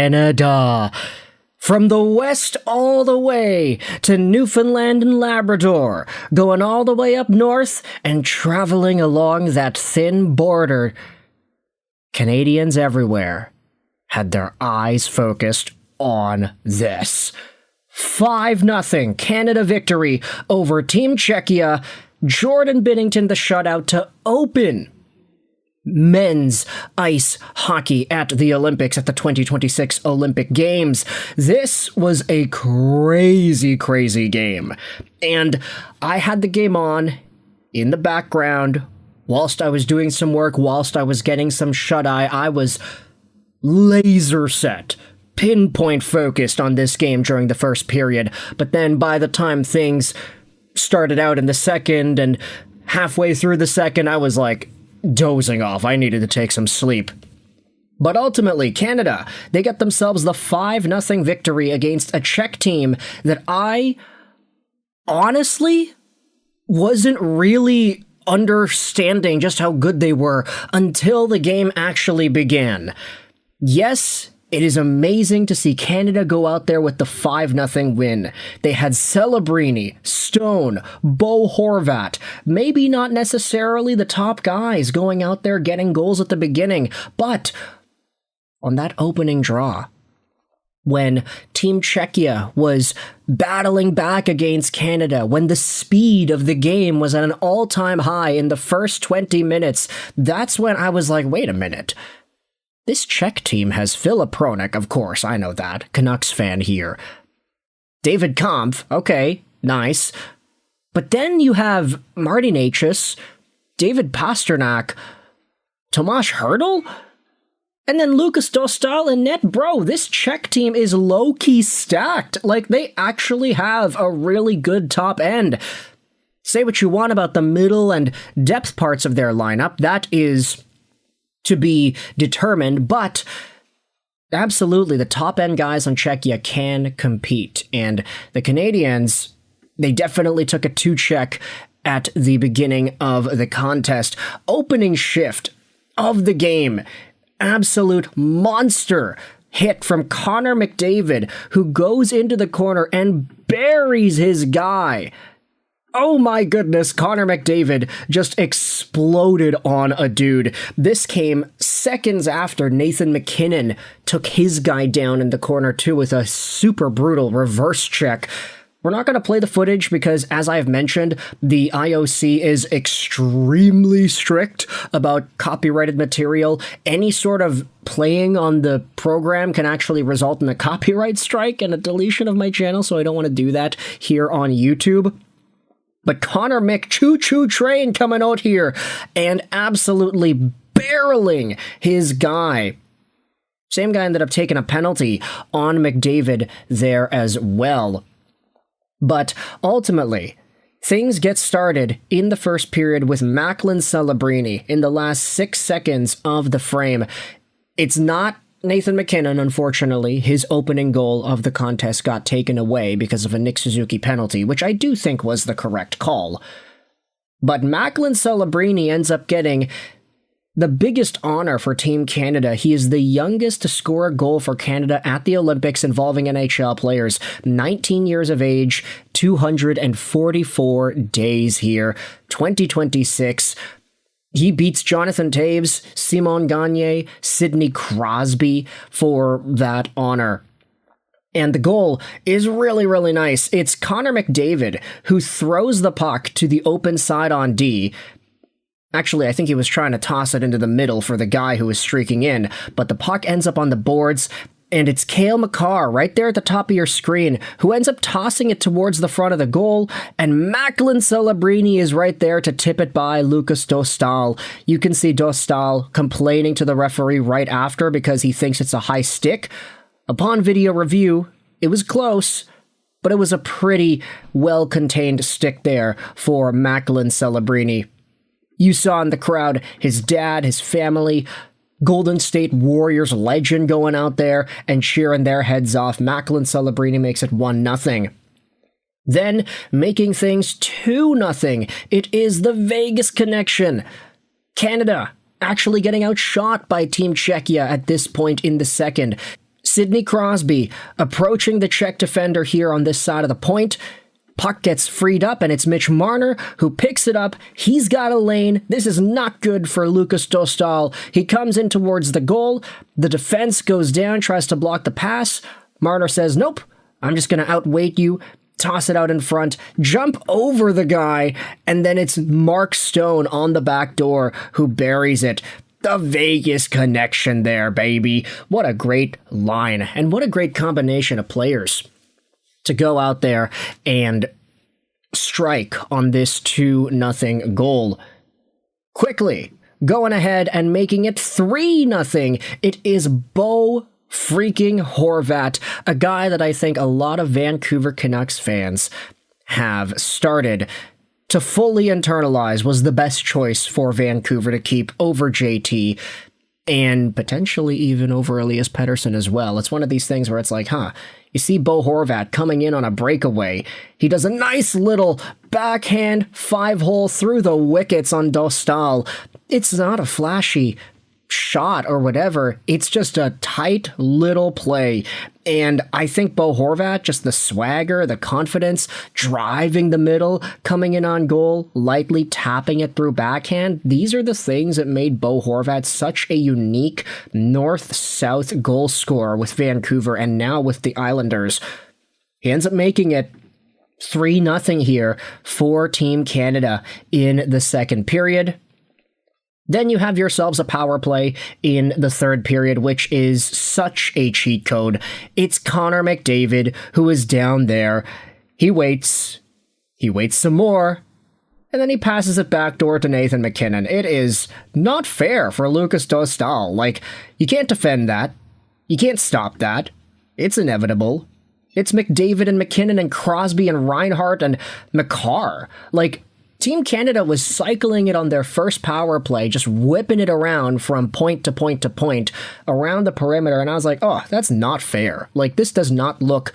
Canada. From the west all the way to Newfoundland and Labrador, going all the way up north and traveling along that thin border, Canadians everywhere had their eyes focused on this. 5-0 Canada victory over Team Czechia. Jordan Binnington the shutout to open men's ice hockey at the Olympics at the 2026 Olympic Games. This was a crazy, crazy game. And I had the game on in the background whilst I was doing some work, whilst I was getting some shut-eye. I was laser set, pinpoint focused on this game during the first period. But then by the time things started out in the second and halfway through the second, I was like, dozing off. I needed to take some sleep. But ultimately, Canada, they got themselves the 5-0 victory against a Czech team that I honestly wasn't really understanding just how good they were until the game actually began. Yes, it is amazing to see Canada go out there with the 5-0 win. They had Celebrini, Stone, Bo Horvat, maybe not necessarily the top guys going out there getting goals at the beginning, but on that opening draw, when Team Czechia was battling back against Canada, when the speed of the game was at an all-time high in the first 20 minutes, that's when I was like, wait a minute. This Czech team has Filip Hronek, of course, I know that. Canucks fan here. David Kampf, okay, nice. But then you have Marty Necas, David Pastrnak, Tomáš Hertl, and then Lukas Dostal and net. Bro, this Czech team is low-key stacked. Like, they actually have a really good top end. Say what you want about the middle and depth parts of their lineup. That is to be determined, but absolutely the top end guys on Czechia can compete, and the Canadians, they definitely took a 2-check at the beginning of the contest. Opening shift of the game, absolute monster hit from Connor McDavid, who goes into the corner and buries his guy. Oh my goodness, Connor McDavid just exploded on a dude. This came seconds after Nathan MacKinnon took his guy down in the corner too with a super brutal reverse check. We're not going to play the footage because, as I've mentioned, the IOC is extremely strict about copyrighted material. Any sort of playing on the program can actually result in a copyright strike and a deletion of my channel, so I don't want to do that here on YouTube. But Connor Mick, choo-choo train coming out here and absolutely barreling his guy. Same guy ended up taking a penalty on McDavid there as well. But ultimately, things get started in the first period with Macklin Celebrini in the last 6 seconds of the frame. It's not Nathan MacKinnon, unfortunately. His opening goal of the contest got taken away because of a Nick Suzuki penalty, which I do think was the correct call. But Macklin Celebrini ends up getting the biggest honor for Team Canada. He is the youngest to score a goal for Canada at the Olympics involving NHL players. 19 years of age, 244 days here, 2026. He beats Jonathan Toews, Simon Gagne, Sidney Crosby for that honor. And the goal is really, really nice. It's Connor McDavid who throws the puck to the open side on D. Actually, I think he was trying to toss it into the middle for the guy who was streaking in, but the puck ends up on the boards, and it's Cale Makar right there at the top of your screen who ends up tossing it towards the front of the goal, and Macklin Celebrini is right there to tip it by Lukas Dostal. You can see Dostal complaining to the referee right after because he thinks it's a high stick. Upon video review, it was close, but it was a pretty well-contained stick there for Macklin Celebrini. You saw in the crowd his dad, his family, Golden State Warriors legend going out there and cheering their heads off. Macklin Celebrini makes it 1-0. Then, making things 2-0, it is the Vegas connection. Canada actually getting outshot by Team Czechia at this point in the second. Sidney Crosby approaching the Czech defender here on this side of the point. Puck gets freed up, and it's Mitch Marner who picks it up. He's got a lane. This is not good for Lukas Dostal. He comes in towards the goal. The defense goes down, tries to block the pass. Marner says, nope, I'm just going to outweight you. Toss it out in front, jump over the guy, and then it's Mark Stone on the back door who buries it. The Vegas connection there, baby. What a great line, and what a great combination of players to go out there and strike on this 2-0 goal. Quickly going ahead and making it 3-0. It is Bo freaking Horvat, a guy that I think a lot of Vancouver Canucks fans have started to fully internalize was the best choice for Vancouver to keep over JT and potentially even over Elias Pettersson as well. It's one of these things where it's like, you see Bo Horvat coming in on a breakaway. He does a nice little backhand 5-hole through the wickets on Dostal. It's not a flashy shot or whatever. It's just a tight little play. And I think Bo Horvat, just the swagger, the confidence, driving the middle, coming in on goal, lightly tapping it through backhand. These are the things that made Bo Horvat such a unique north-south goal scorer with Vancouver and now with the Islanders. He ends up making it 3-0 here for Team Canada in the second period. Then you have yourselves a power play in the third period, which is such a cheat code. It's Connor McDavid who is down there. He waits some more, and then he passes it backdoor to Nathan MacKinnon. It is not fair for Lukas Dostal. Like, you can't defend that. You can't stop that. It's inevitable. It's McDavid and MacKinnon and Crosby and Reinhart and Makar. Like, Team Canada was cycling it on their first power play, just whipping it around from point to point to point around the perimeter, and I was like, oh, that's not fair. Like, this does not look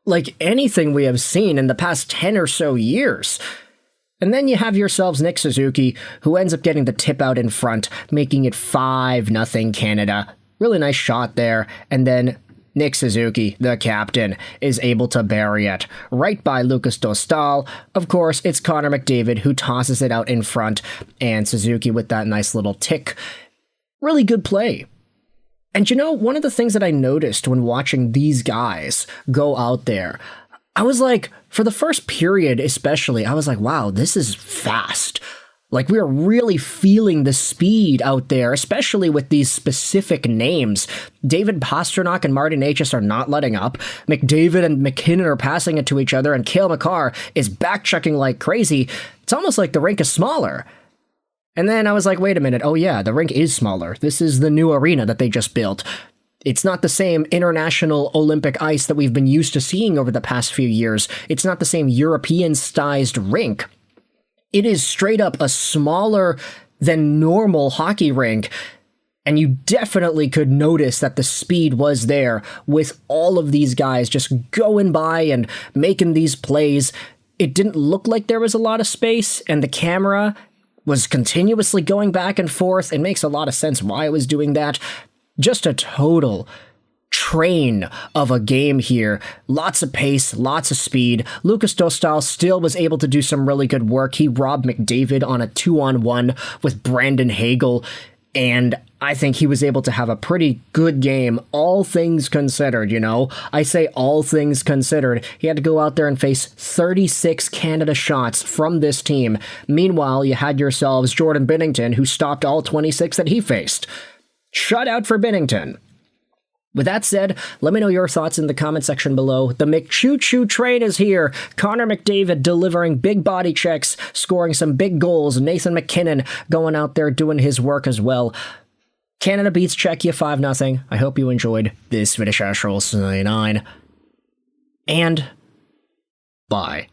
like anything we have seen in the past 10 or so years. And then you have yourselves Nick Suzuki, who ends up getting the tip out in front, making it 5-0 Canada. Really nice shot there, and then Nick Suzuki, the captain, is able to bury it right by Lukas Dostal. Of course, it's Connor McDavid who tosses it out in front, and Suzuki with that nice little tick. Really good play. And you know, one of the things that I noticed when watching these guys go out there, I was like, for the first period especially, I was like, wow, this is fast. Like, we are really feeling the speed out there, especially with these specific names. David Pastrnak and Martin Necas are not letting up. McDavid and MacKinnon are passing it to each other, and Cale Makar is back-checking like crazy. It's almost like the rink is smaller. And then I was like, wait a minute. Oh yeah, the rink is smaller. This is the new arena that they just built. It's not the same international Olympic ice that we've been used to seeing over the past few years. It's not the same European-sized rink. It is straight up a smaller than normal hockey rink, and you definitely could notice that the speed was there with all of these guys just going by and making these plays. It didn't look like there was a lot of space, and the camera was continuously going back and forth. It makes a lot of sense why it was doing that. Just a total train of a game here. Lots of pace, lots of speed. Lukas Dostal still was able to do some really good work. He robbed McDavid on a 2-on-1 with Brandon Hagel, and I think he was able to have a pretty good game, all things considered, you know? I say all things considered. He had to go out there and face 36 Canada shots from this team. Meanwhile, you had yourselves Jordan Binnington, who stopped all 26 that he faced. Shutout for Binnington. With that said, let me know your thoughts in the comment section below. The McChoo-Choo train is here. Connor McDavid delivering big body checks, scoring some big goals. Nathan MacKinnon going out there doing his work as well. Canada beats Czechia 5-0. I hope you enjoyed this video. And bye.